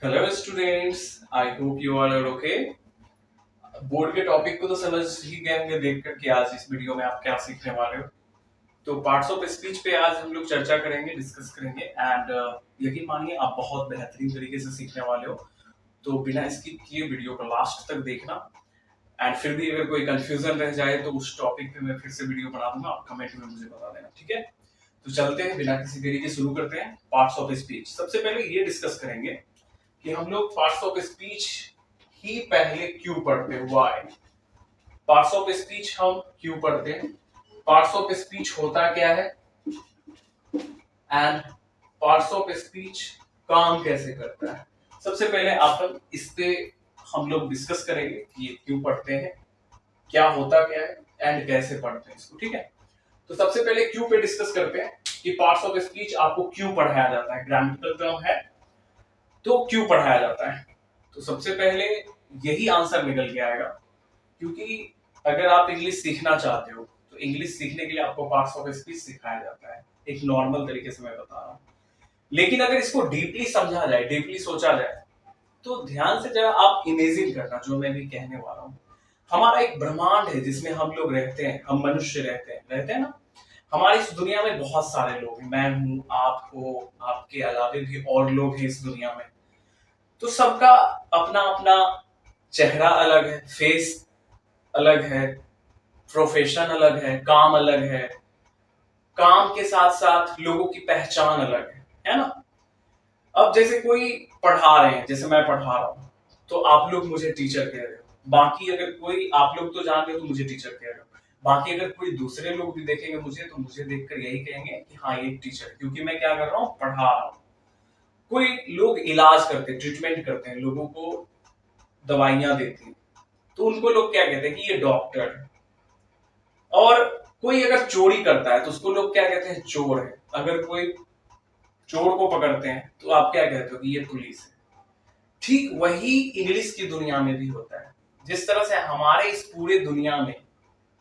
Hello students, I hope you all are okay. Board के topic को तो समझ ही गए होंगे देख कर कि आज इस वीडियो में आप क्या सीखने वाले हो। तो पार्ट्स ऑफ स्पीच पे आज हम लोग चर्चा करेंगे, डिस्कस करेंगे एंड यकीन मानिए आप बहुत बेहतरीन तरीके से सीखने वाले हो। तो बिना स्किप किए वीडियो को लास्ट तक देखना एंड फिर भी अगर कोई कंफ्यूजन रह जाए तो उस टॉपिक पे मैं फिर से वीडियो बना दूंगा, आप कमेंट में मुझे बता देना, ठीक है। तो चलते हैं, बिना किसी देरी के शुरू करते हैं पार्ट्स ऑफ स्पीच। सबसे पहले ये डिस्कस करेंगे कि हम लोग पार्ट्स ऑफ स्पीच ही पहले क्यों पढ़ते हैं, व्हाई। पार्ट्स ऑफ स्पीच हम क्यों पढ़ते हैं, पार्ट्स ऑफ स्पीच होता क्या है एंड पार्ट्स ऑफ स्पीच काम कैसे करता है। सबसे पहले आप इस पे हम लोग डिस्कस करेंगे कि ये क्यों पढ़ते हैं, क्या होता क्या है एंड कैसे पढ़ते हैं इसको, ठीक है। तो सबसे पहले क्यों पे डिस्कस करते हैं कि पार्ट्स ऑफ स्पीच आपको क्यों पढ़ाया जाता है। ग्रामेटिकल टर्म है तो क्यों पढ़ाया जाता है। तो सबसे पहले यही आंसर निकल के आएगा क्योंकि अगर आप इंग्लिश सीखना चाहते हो तो इंग्लिश सीखने के लिए आपको पार्ट्स ऑफ स्पीच सिखाया जाता है, एक नॉर्मल तरीके से मैं बता रहा हूँ। लेकिन अगर इसको डीपली समझा जाए, डीपली सोचा जाए, तो ध्यान से जरा आप इमेजिन करना जो मैं भी कहने वाला हूँ। हमारा एक ब्रह्मांड है जिसमें हम लोग रहते हैं, हम मनुष्य रहते हैं ना। हमारी इस दुनिया में बहुत सारे लोग हैं, मैं हूँ, आप हो, आपके अलावे भी और लोग हैं इस दुनिया में। तो सबका अपना अपना चेहरा अलग है, फेस अलग है, प्रोफेशन अलग है, काम अलग है, काम के साथ साथ लोगों की पहचान अलग है ना। अब जैसे कोई पढ़ा रहे हैं, जैसे मैं पढ़ा रहा हूं तो आप लोग मुझे टीचर कह रहे हो, बाकी अगर कोई आप लोग तो जानते हो तो मुझे टीचर कह रहे हो, बाकी अगर कोई दूसरे लोग भी देखेंगे मुझे तो मुझे देखकर यही कहेंगे कि हाँ ये टीचर है, क्योंकि मैं क्या कर रहा हूँ, पढ़ा रहा हूँ। कोई लोग इलाज करते हैं, ट्रीटमेंट करते हैं, लोगों को दवाइयां देते हैं, तो उनको लोग क्या कहते हैं कि ये डॉक्टर है। और कोई अगर चोरी करता है तो उसको लोग क्या कहते हैं, चोर है। अगर कोई चोर को पकड़ते हैं तो आप क्या कहते हो कि ये पुलिस है। ठीक वही इंग्लिश की दुनिया में भी होता है। जिस तरह से हमारे इस पूरे दुनिया में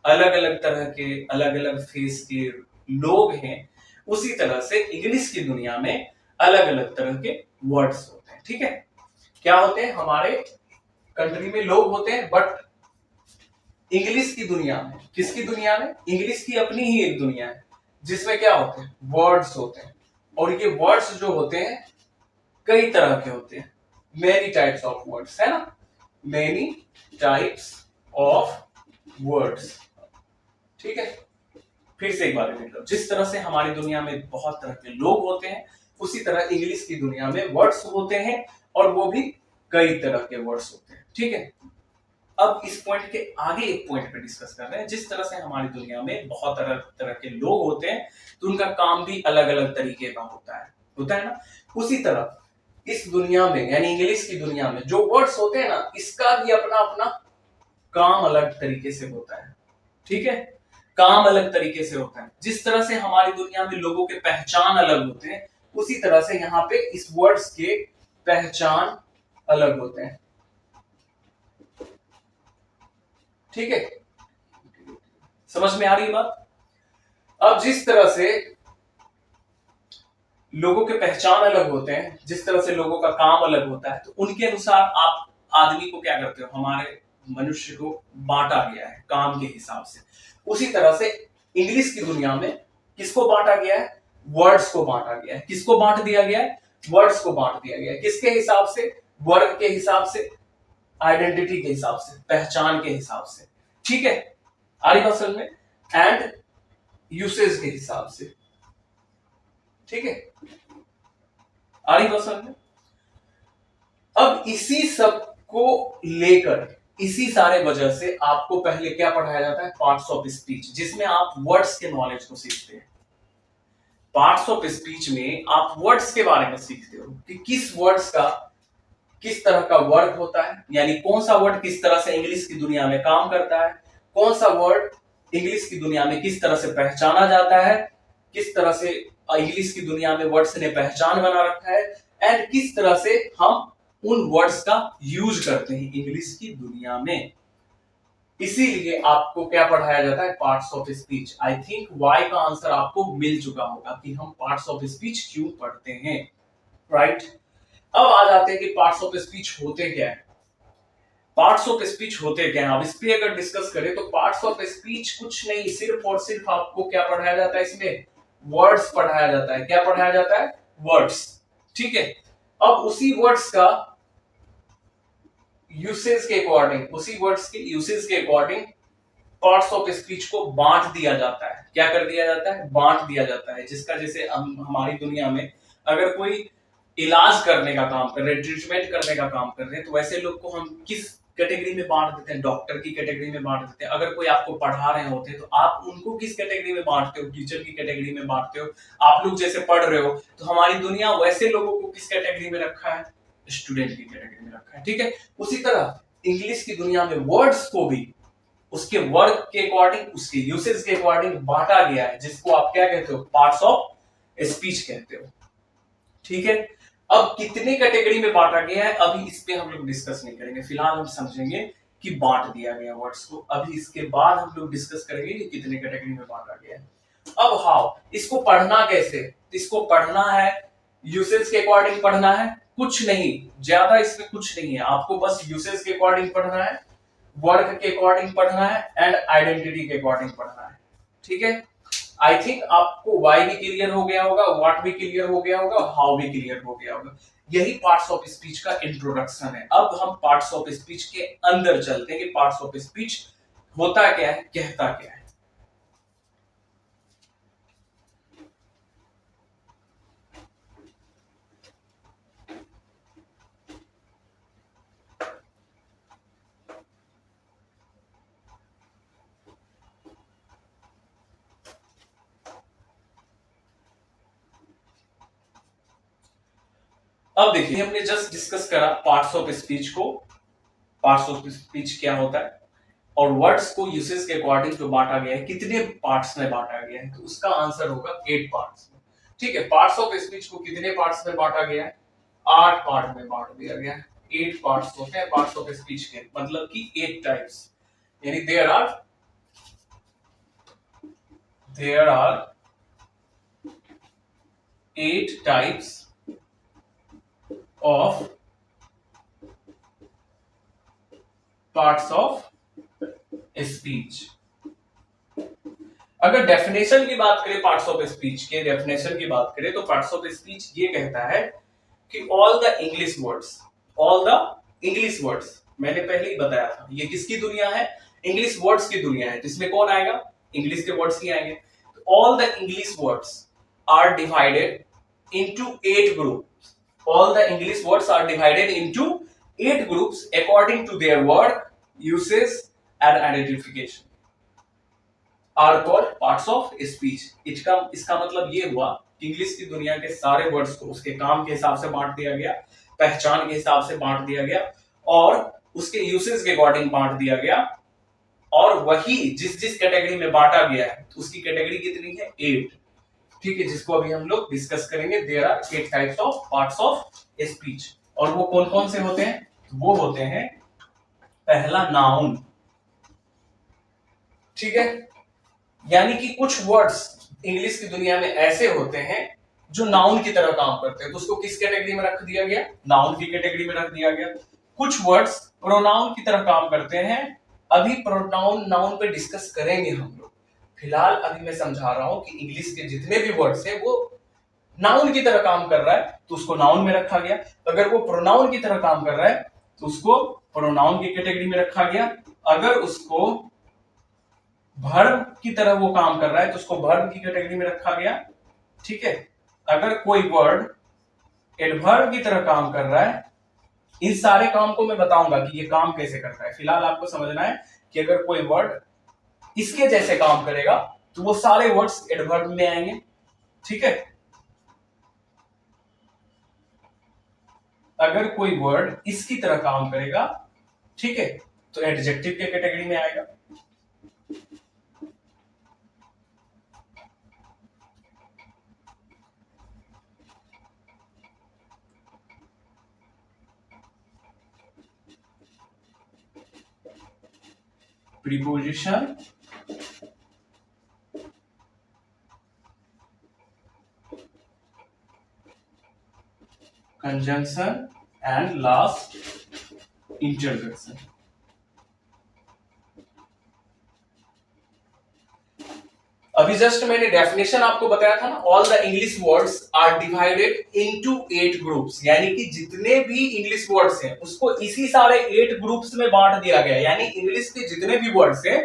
अलग अलग तरह के, अलग अलग फेस के लोग हैं, उसी तरह से इंग्लिश की दुनिया में अलग अलग तरह के वर्ड्स होते हैं, ठीक है। क्या होते हैं, हमारे कंट्री में लोग होते हैं, बट इंग्लिश की दुनिया में, किसकी दुनिया में, इंग्लिश की अपनी ही एक दुनिया है जिसमें क्या होते हैं, वर्ड्स होते हैं। और ये वर्ड्स जो होते हैं कई तरह के होते हैं, मेनी टाइप्स ऑफ वर्ड्स, है ना, मेनी टाइप्स ऑफ वर्ड्स, ठीक है। फिर से एक बार रिपीट करो, जिस तरह से हमारी दुनिया में बहुत तरह के लोग होते हैं, उसी तरह इंग्लिश की दुनिया में वर्ड्स होते हैं, और वो भी कई तरह के वर्ड्स होते हैं, ठीक है। अब इस पॉइंट के आगे एक पॉइंट पे डिस्कस कर रहे हैं। जिस तरह से हमारी दुनिया में बहुत तरह तरह के लोग होते हैं तो उनका काम भी अलग अलग तरीके का होता है ना। उसी तरह इस दुनिया में यानी इंग्लिश की दुनिया में जो वर्ड्स होते हैं ना, इसका भी अपना अपना काम अलग तरीके से होता है, ठीक है। काम अलग तरीके से होता है। जिस तरह से हमारी दुनिया में लोगों के पहचान अलग होते हैं, उसी तरह से यहाँ पे इस वर्ड्स के पहचान अलग होते हैं, ठीक है। समझ में आ रही बात। अब जिस तरह से लोगों के पहचान अलग होते हैं, जिस तरह से लोगों का काम अलग होता है, तो उनके अनुसार आप आदमी को क्या करते हो, हमारे मनुष्य को बांटा गया है काम के हिसाब से। उसी तरह से इंग्लिश की दुनिया में किसको बांटा गया है, वर्ड्स को बांटा गया है। किसको बांट दिया गया है, वर्ड्स को बांट दिया गया है। किसके हिसाब से, वर्ग के हिसाब से, आइडेंटिटी के हिसाब से, पहचान के हिसाब से, ठीक है। आ रही बात समझ में, एंड यूसेज के हिसाब से, ठीक है। आ रही बात समझ में। अब इसी सब को लेकर, इसी सारे वजह से आपको पहले क्या पढ़ाया जाता है, पार्ट्स ऑफ स्पीच, जिसमें आप वर्ड्स के नॉलेज को सीखते हैं। पार्ट्स ऑफ स्पीच में आप वर्ड्स के बारे में सीखते हो कि किस वर्ड्स का किस तरह का वर्ग होता है, यानी कौन सा वर्ड किस तरह से इंग्लिश की दुनिया में काम करता है, कौन सा वर्ड इंग्लिश की दुनिया में किस तरह से पहचाना जाता है, किस तरह से इंग्लिश की दुनिया में वर्ड्स ने पहचान बना रखा है, एंड किस तरह से हम उन वर्ड्स का यूज करते हैं इंग्लिश की दुनिया में। इसीलिए आपको क्या पढ़ाया जाता है, parts of speech. I think Y का आंसर आपको मिल चुका होगा कि हम पार्ट्स ऑफ स्पीच क्यों पढ़ते हैं, राइट। अब आ जाते हैं कि पार्ट्स ऑफ स्पीच होते क्या है। पार्ट्स ऑफ स्पीच होते क्या है, अब इस पे अगर डिस्कस करें तो पार्ट्स ऑफ स्पीच कुछ नहीं, सिर्फ और सिर्फ आपको क्या पढ़ाया जाता है इसमें, वर्ड्स पढ़ाया जाता है। क्या पढ़ाया जाता है, वर्ड्स। ठीक है, अब उसी वर्ड्स का यूसेज के अकॉर्डिंग, उसी वर्ड्स के यूसेज के अकॉर्डिंग पार्ट्स ऑफ स्पीच को बांट दिया जाता है। क्या कर दिया जाता है, बांट दिया जाता है। जिसका जैसे हमारी दुनिया में अगर कोई इलाज करने का काम कर रहे हैं, ट्रीटमेंट करने का काम कर रहे हैं, तो वैसे लोग को हम किस कैटेगरी में बांट देते हैं, डॉक्टर की कैटेगरी में बांट देते हैं। अगर कोई आपको पढ़ा रहे होते हैं तो आप उनको किस कैटेगरी में बांटते हो, टीचर की कैटेगरी में बांटते हो। आप लोग जैसे पढ़ रहे हो तो हमारी दुनिया वैसे लोगों को किस कैटेगरी में रखा है, स्टूडेंट की कैटेगरी में रखा है। ठीक है, उसी तरह इंग्लिश की दुनिया में वर्ड्स को भी उसके वर्ड के अकॉर्डिंग, उसके यूसेज के अकॉर्डिंग बांटा गया है, जिसको आप क्या कहते हो, पार्ट्स ऑफ स्पीच कहते हो। ठीक है, अब कितने कैटेगरी में बांटा गया है अभी इस पे हम लोग डिस्कस नहीं करेंगे, फिलहाल हम समझेंगे कि बांट दिया गया वर्ड्स को। अभी इसके बाद हम लोग डिस्कस करेंगे कि कितने कैटेगरी में बांटा गया है। अब हाउ, इसको पढ़ना कैसे, इसको पढ़ना है यूसेज के अकॉर्डिंग पढ़ना है, कुछ नहीं ज्यादा इसमें कुछ नहीं है, आपको बस यूसेज के अकॉर्डिंग पढ़ना है, वर्क के अकॉर्डिंग पढ़ना है एंड आइडेंटिटी के अकॉर्डिंग पढ़ना है। ठीक है, आई थिंक आपको वाई भी क्लियर हो गया होगा, व्हाट भी क्लियर हो गया होगा, हाउ भी क्लियर हो गया होगा। यही पार्ट्स ऑफ स्पीच का इंट्रोडक्शन है। अब हम पार्ट्स ऑफ स्पीच के अंदर चलते हैं कि पार्ट्स ऑफ स्पीच होता क्या है, कहता क्या है। अब देखिए, हमने जस्ट डिस्कस करा पार्ट्स ऑफ स्पीच को, पार्ट्स ऑफ स्पीच क्या होता है, और वर्ड्स को यूसेज के अकॉर्डिंग जो बांटा गया है, कितने पार्ट्स में बांटा गया है, तो उसका आंसर होगा 8 पार्ट्स में। ठीक है, पार्ट्स ऑफ स्पीच को कितने पार्ट्स में बांटा गया है, 8 पार्ट में बांट दिया गया है। 8 पार्ट्स होते हैं पार्ट्स ऑफ स्पीच के, मतलब कि 8 टाइप्स, यानी there are 8 types of parts of speech. अगर डेफिनेशन की बात करें पार्ट्स ऑफ स्पीच के, डेफिनेशन की बात करें तो पार्ट्स ऑफ स्पीच ये कहता है कि all the English words, all the English words, मैंने पहले ही बताया था ये किसकी दुनिया है, इंग्लिश वर्ड्स की दुनिया है। तो इसमें कौन आएगा, इंग्लिश के वर्ड्स ही आएंगे। तो all the English words are divided into 8 groups, all the English words are divided into 8 groups according to their word, usage and identification are called parts of speech. इसका मतलब ये हुआ कि इंग्लिश की दुनिया के सारे वर्ड्स को उसके काम के हिसाब से बांट दिया गया, पहचान के हिसाब से बांट दिया गया, और उसके यूसेज के अकॉर्डिंग बांट दिया गया। और वही जिस जिस कैटेगरी में बांटा गया है तो उसकी कैटेगरी कितनी है, 8। ठीक है, जिसको अभी हम लोग डिस्कस करेंगे। There are 8 types of parts of speech, और वो कौन कौन से होते हैं, वो होते हैं, पहला नाउन। ठीक है, यानी कि कुछ वर्ड्स इंग्लिश की दुनिया में ऐसे होते हैं जो नाउन की तरह काम करते हैं, तो उसको किस कैटेगरी में रख दिया गया, नाउन की कैटेगरी में रख दिया गया। कुछ वर्ड्स प्रोनाउन की तरह काम करते हैं, अभी प्रोनाउन नाउन पे डिस्कस करेंगे हम लोग। फिलहाल अभी मैं समझा रहा हूं कि इंग्लिश के जितने भी वर्ड्स हैं वो नाउन की तरह काम कर रहा है तो उसको नाउन में रखा गया, अगर वो प्रोनाउन की तरह काम कर रहा है तो उसको प्रोनाउन की कैटेगरी में रखा गया, अगर उसको वर्ब की तरह वो काम कर रहा है तो उसको वर्ब की कैटेगरी में रखा गया। ठीक है, अगर कोई वर्ड एडवर्ब की तरह काम कर रहा है, इन सारे काम को मैं बताऊंगा कि ये काम कैसे करता है। फिलहाल आपको समझना है कि अगर कोई वर्ड इसके जैसे काम करेगा तो वो सारे वर्ड्स एडवर्ब में आएंगे। ठीक है, अगर कोई वर्ड इसकी तरह काम करेगा, ठीक है, तो एडजेक्टिव के कैटेगरी में आएगा। Preposition, conjunction and last interjection. अभी जस्ट मैंने डेफिनेशन आपको बताया था ना, all the English words are divided into 8 groups, यानी कि जितने भी इंग्लिश वर्ड्स हैं उसको इसी सारे 8 ग्रुप्स में बांट दिया गया। यानी इंग्लिश के जितने भी वर्ड्स हैं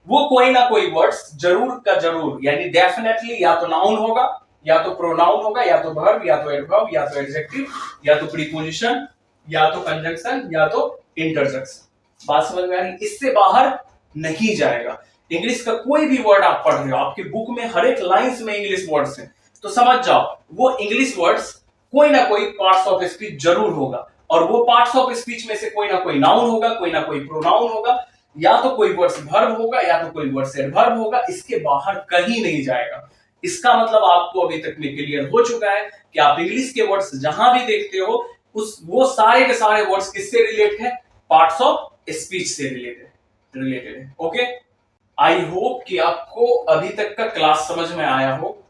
वो कोई ना कोई वर्ड्स जरूर का जरूर, यानी डेफिनेटली या तो नाउन होगा, या तो प्रोनाउन होगा, या तो वर्ब, या तो एडवर्ब, या तो एडजेक्टिव, या तो प्रीपोजिशन, या तो कंजंक्शन, या तो इंटरजेक्शन। बात समझ में आ रही? इससे बाहर नहीं जाएगा। इंग्लिश का कोई भी वर्ड आप पढ़ रहे हो, आपकी बुक में हर एक लाइंस में इंग्लिश वर्ड्स हैं, तो समझ जाओ वो इंग्लिश वर्ड्स कोई ना कोई पार्ट्स ऑफ स्पीच जरूर होगा, और वो पार्ट्स ऑफ स्पीच में से कोई ना कोई नाउन होगा, कोई ना कोई प्रोनाउन होगा, या तो कोई वर्ड्स वर्ब होगा, या तो कोई वर्ड्स एडवर्ब होगा। इसके बाहर कहीं नहीं जाएगा। इसका मतलब आपको अभी तक में क्लियर हो चुका है कि आप इंग्लिश के वर्ड्स जहां भी देखते हो उस वो सारे के सारे वर्ड्स किससे रिलेटेड है? पार्ट्स ऑफ स्पीच से रिलेटेड है। ओके, आई होप कि आपको अभी तक का क्लास समझ में आया हो।